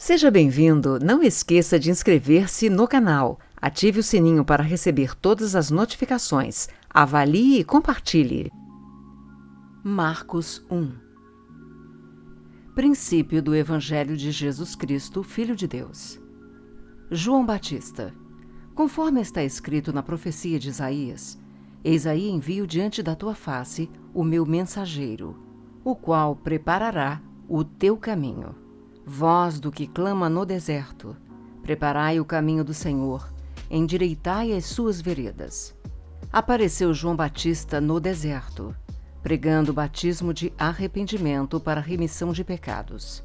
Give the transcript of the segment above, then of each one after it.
Seja bem-vindo! Não esqueça de inscrever-se no canal, ative o sininho para receber todas as notificações, avalie e compartilhe. Marcos 1. Princípio do Evangelho de Jesus Cristo, Filho de Deus. João Batista. Conforme está escrito na profecia de Isaías, eis aí envio diante da tua face o meu mensageiro, o qual preparará o teu caminho. Voz do que clama no deserto, preparai o caminho do Senhor, endireitai as suas veredas. Apareceu João Batista no deserto, pregando o batismo de arrependimento para a remissão de pecados.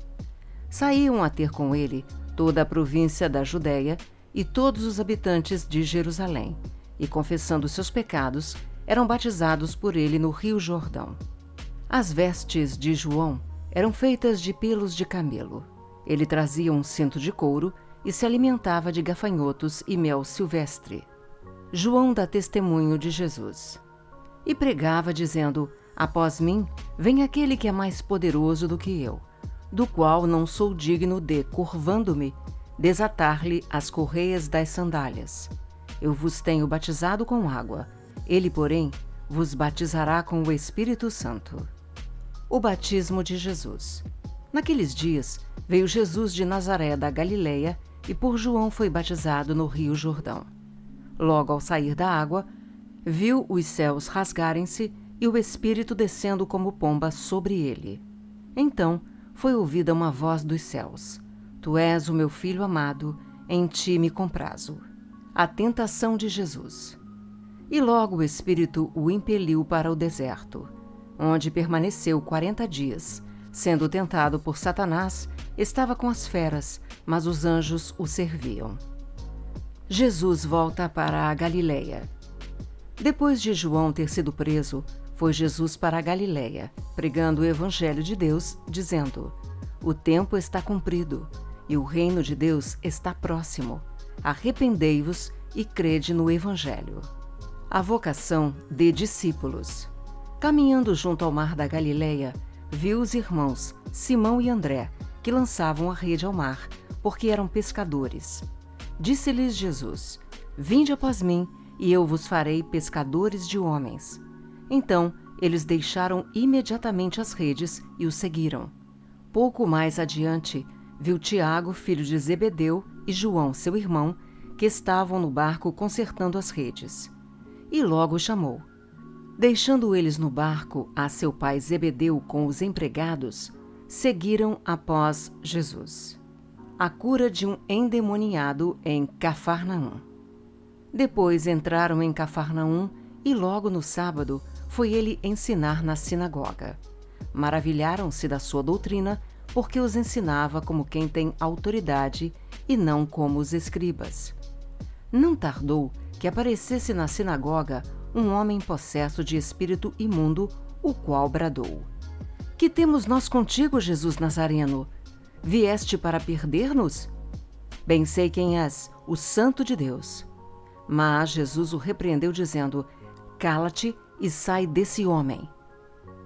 Saíam a ter com ele toda a província da Judéia e todos os habitantes de Jerusalém, e confessando seus pecados, eram batizados por ele no rio Jordão. As vestes de João eram feitas de pelos de camelo. Ele trazia um cinto de couro e se alimentava de gafanhotos e mel silvestre. João dá testemunho de Jesus. E pregava dizendo: após mim vem aquele que é mais poderoso do que eu, do qual não sou digno de, curvando-me, desatar-lhe as correias das sandálias. Eu vos tenho batizado com água, ele, porém, vos batizará com o Espírito Santo. O batismo de Jesus. Naqueles dias, veio Jesus de Nazaré da Galileia e por João foi batizado no rio Jordão. Logo ao sair da água, viu os céus rasgarem-se e o Espírito descendo como pomba sobre ele. Então foi ouvida uma voz dos céus: Tu és o meu filho amado, em ti me comprazo. A tentação de Jesus. E logo o Espírito o impeliu para o deserto, onde permaneceu 40 dias, sendo tentado por Satanás. Estava com as feras, mas os anjos o serviam. Jesus volta para a Galileia. Depois de João ter sido preso, foi Jesus para a Galileia, pregando o Evangelho de Deus, dizendo: O tempo está cumprido, e o reino de Deus está próximo. Arrependei-vos e crede no Evangelho. A vocação de discípulos. Caminhando junto ao mar da Galileia, viu os irmãos Simão e André, que lançavam a rede ao mar, porque eram pescadores. Disse-lhes Jesus: Vinde após mim, e eu vos farei pescadores de homens. Então eles deixaram imediatamente as redes e o seguiram. Pouco mais adiante, viu Tiago, filho de Zebedeu, e João, seu irmão, que estavam no barco consertando as redes. E logo o chamou. Deixando eles no barco a seu pai Zebedeu com os empregados, seguiram após Jesus. A cura de um endemoniado em Cafarnaum. Depois entraram em Cafarnaum e logo no sábado foi ele ensinar na sinagoga. Maravilharam-se da sua doutrina, porque os ensinava como quem tem autoridade e não como os escribas. Não tardou que aparecesse na sinagoga um homem possesso de espírito imundo, o qual bradou: Que temos nós contigo, Jesus Nazareno? Vieste para perder-nos? Bem sei quem és, o Santo de Deus. Mas Jesus o repreendeu, dizendo: Cala-te e sai desse homem.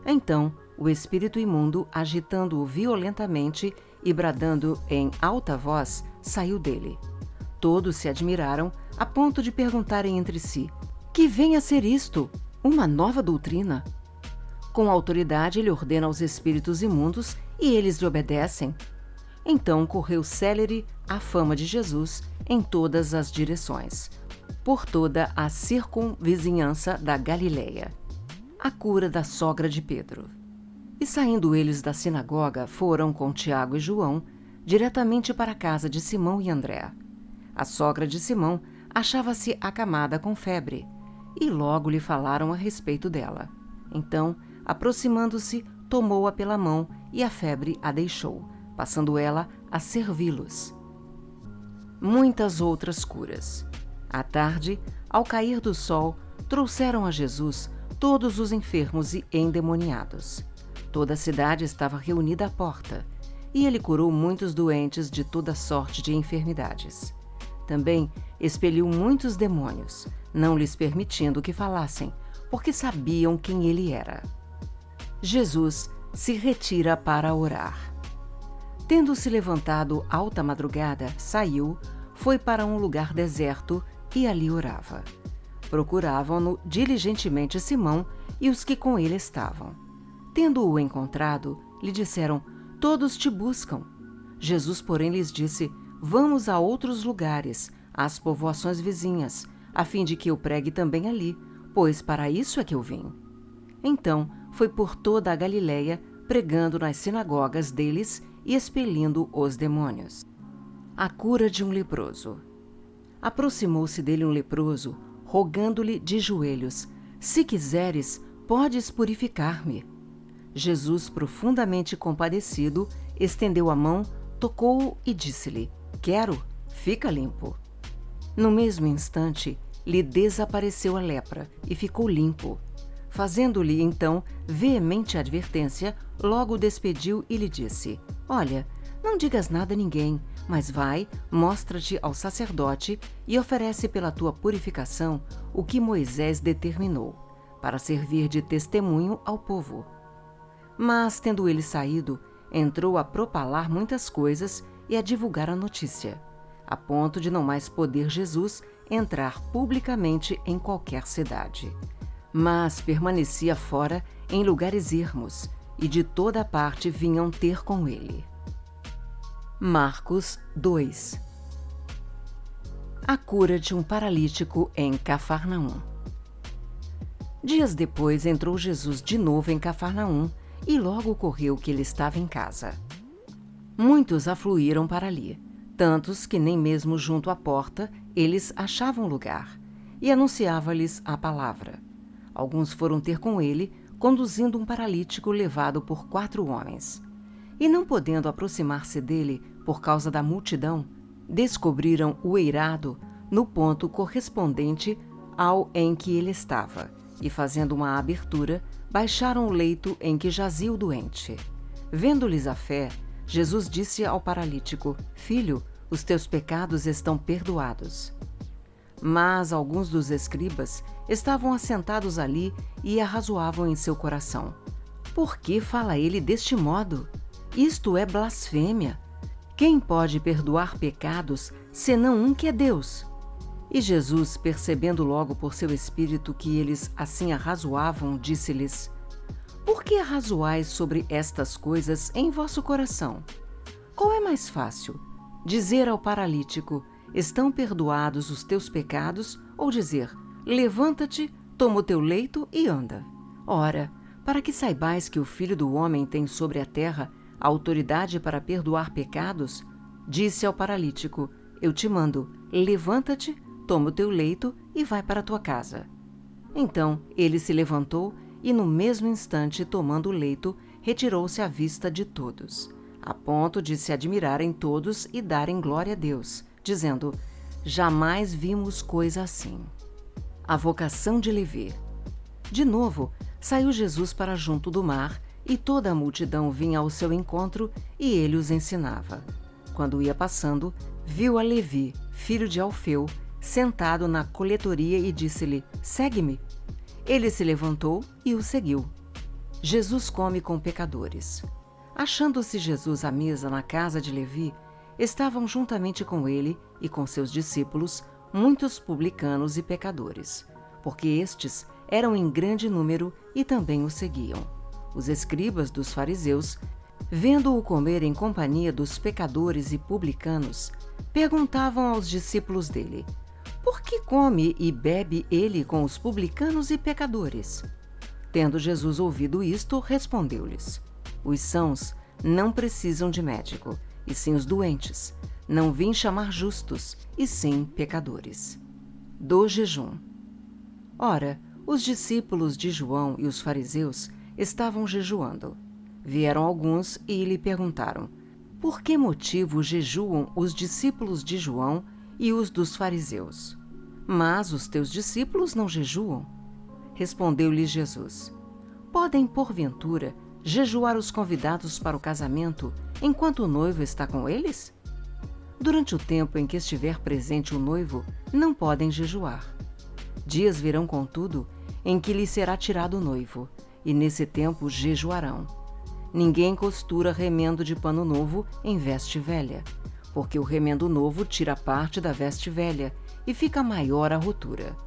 Então o espírito imundo, agitando-o violentamente e bradando em alta voz, saiu dele. Todos se admiraram, a ponto de perguntarem entre si: Que vem a ser isto? Uma nova doutrina? Com autoridade ele ordena aos espíritos imundos e eles lhe obedecem. Então correu célere a fama de Jesus em todas as direções, por toda a circunvizinhança da Galileia. A cura da sogra de Pedro. E saindo eles da sinagoga, foram com Tiago e João diretamente para a casa de Simão e André. A sogra de Simão achava-se acamada com febre, e logo lhe falaram a respeito dela. Então, aproximando-se, tomou-a pela mão e a febre a deixou, passando ela a servi-los. Muitas outras curas. À tarde, ao cair do sol, trouxeram a Jesus todos os enfermos e endemoniados. Toda a cidade estava reunida à porta, e ele curou muitos doentes de toda sorte de enfermidades. Também expeliu muitos demônios, não lhes permitindo que falassem, porque sabiam quem ele era. Jesus se retira para orar. Tendo-se levantado alta madrugada, saiu, foi para um lugar deserto e ali orava. Procuravam-no diligentemente Simão e os que com ele estavam. Tendo-o encontrado, lhe disseram: todos te buscam. Jesus, porém, lhes disse: vamos a outros lugares, às povoações vizinhas, a fim de que eu pregue também ali, pois para isso é que eu vim. Então foi por toda a Galiléia, pregando nas sinagogas deles e expelindo os demônios. A cura de um leproso. Aproximou-se dele um leproso, rogando-lhe de joelhos: se quiseres, podes purificar-me. Jesus, profundamente compadecido, estendeu a mão, tocou-o e disse-lhe: quero, fica limpo. No mesmo instante, lhe desapareceu a lepra e ficou limpo. Fazendo-lhe então veemente advertência, logo o despediu e lhe disse: olha, não digas nada a ninguém, mas vai, mostra-te ao sacerdote e oferece pela tua purificação o que Moisés determinou, para servir de testemunho ao povo. Mas, tendo ele saído, entrou a propalar muitas coisas e a divulgar a notícia, a ponto de não mais poder Jesus entrar publicamente em qualquer cidade. Mas permanecia fora em lugares ermos, e de toda a parte vinham ter com ele. Marcos 2. A cura de um paralítico em Cafarnaum. Dias depois entrou Jesus de novo em Cafarnaum, e logo ocorreu que ele estava em casa. Muitos afluíram para ali, tantos que nem mesmo junto à porta eles achavam lugar, e anunciava-lhes a palavra. Alguns foram ter com ele, conduzindo um paralítico levado por 4 homens. E não podendo aproximar-se dele por causa da multidão, descobriram o eirado no ponto correspondente ao em que ele estava, e fazendo uma abertura, baixaram o leito em que jazia o doente. Vendo-lhes a fé, Jesus disse ao paralítico: filho, os teus pecados estão perdoados. Mas alguns dos escribas estavam assentados ali e arrazoavam em seu coração: por que fala ele deste modo? Isto é blasfêmia. Quem pode perdoar pecados, senão um que é Deus? E Jesus, percebendo logo por seu espírito que eles assim arrazoavam, disse-lhes: por que arrazoais sobre estas coisas em vosso coração? Qual é mais fácil, dizer ao paralítico: estão perdoados os teus pecados, ou dizer: levanta-te, toma o teu leito e anda? Ora, para que saibais que o Filho do Homem tem sobre a terra a autoridade para perdoar pecados, disse ao paralítico: eu te mando, levanta-te, toma o teu leito e vai para a tua casa. Então ele se levantou e, no mesmo instante, tomando o leito, retirou-se à vista de todos, a ponto de se admirarem todos e darem glória a Deus, dizendo: jamais vimos coisa assim. A vocação de Levi. De novo, saiu Jesus para junto do mar, e toda a multidão vinha ao seu encontro, e ele os ensinava. Quando ia passando, viu a Levi, filho de Alfeu, sentado na coletoria e disse-lhe: segue-me. Ele se levantou e o seguiu. Jesus come com pecadores. Achando-se Jesus à mesa na casa de Levi, estavam juntamente com ele e com seus discípulos muitos publicanos e pecadores, porque estes eram em grande número e também o seguiam. Os escribas dos fariseus, vendo-o comer em companhia dos pecadores e publicanos, perguntavam aos discípulos dele: por que come e bebe ele com os publicanos e pecadores? Tendo Jesus ouvido isto, respondeu-lhes: os sãos não precisam de médico, e sim os doentes. Não vim chamar justos, e sim pecadores. Do jejum. Ora, os discípulos de João e os fariseus estavam jejuando. Vieram alguns e lhe perguntaram: por que motivo jejuam os discípulos de João e os dos fariseus? Mas os teus discípulos não jejuam? Respondeu-lhe Jesus: podem, porventura, jejuar os convidados para o casamento enquanto o noivo está com eles? Durante o tempo em que estiver presente o noivo, não podem jejuar. Dias virão, contudo, em que lhe será tirado o noivo, e nesse tempo jejuarão. Ninguém costura remendo de pano novo em veste velha, porque o remendo novo tira parte da veste velha e fica maior a rotura.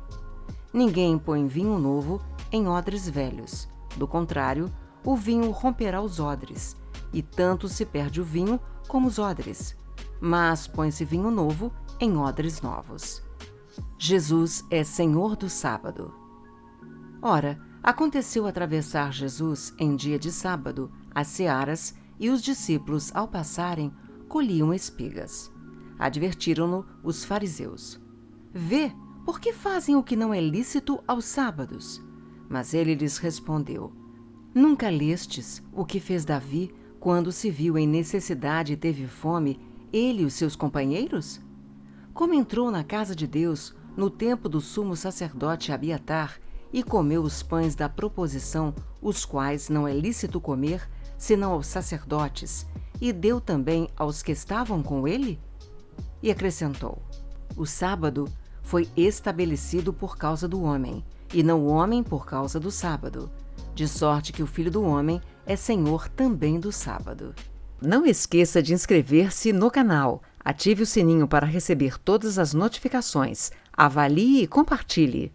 Ninguém põe vinho novo em odres velhos. Do contrário, o vinho romperá os odres, e tanto se perde o vinho como os odres. Mas põe-se vinho novo em odres novos. Jesus é Senhor do sábado. Ora, aconteceu atravessar Jesus em dia de sábado as searas, e os discípulos, ao passarem, colhiam espigas. Advertiram-no os fariseus. Vê, por que fazem o que não é lícito aos sábados? Mas ele lhes respondeu: Nunca lestes o que fez Davi quando se viu em necessidade e teve fome, ele e os seus companheiros? Como entrou na casa de Deus no tempo do sumo sacerdote Abiatar e comeu os pães da proposição, os quais não é lícito comer, senão aos sacerdotes, e deu também aos que estavam com ele? E acrescentou: O sábado foi estabelecido por causa do homem, e não o homem por causa do sábado, de sorte que o Filho do Homem é Senhor também do sábado. Não esqueça de inscrever-se no canal, ative o sininho para receber todas as notificações, avalie e compartilhe.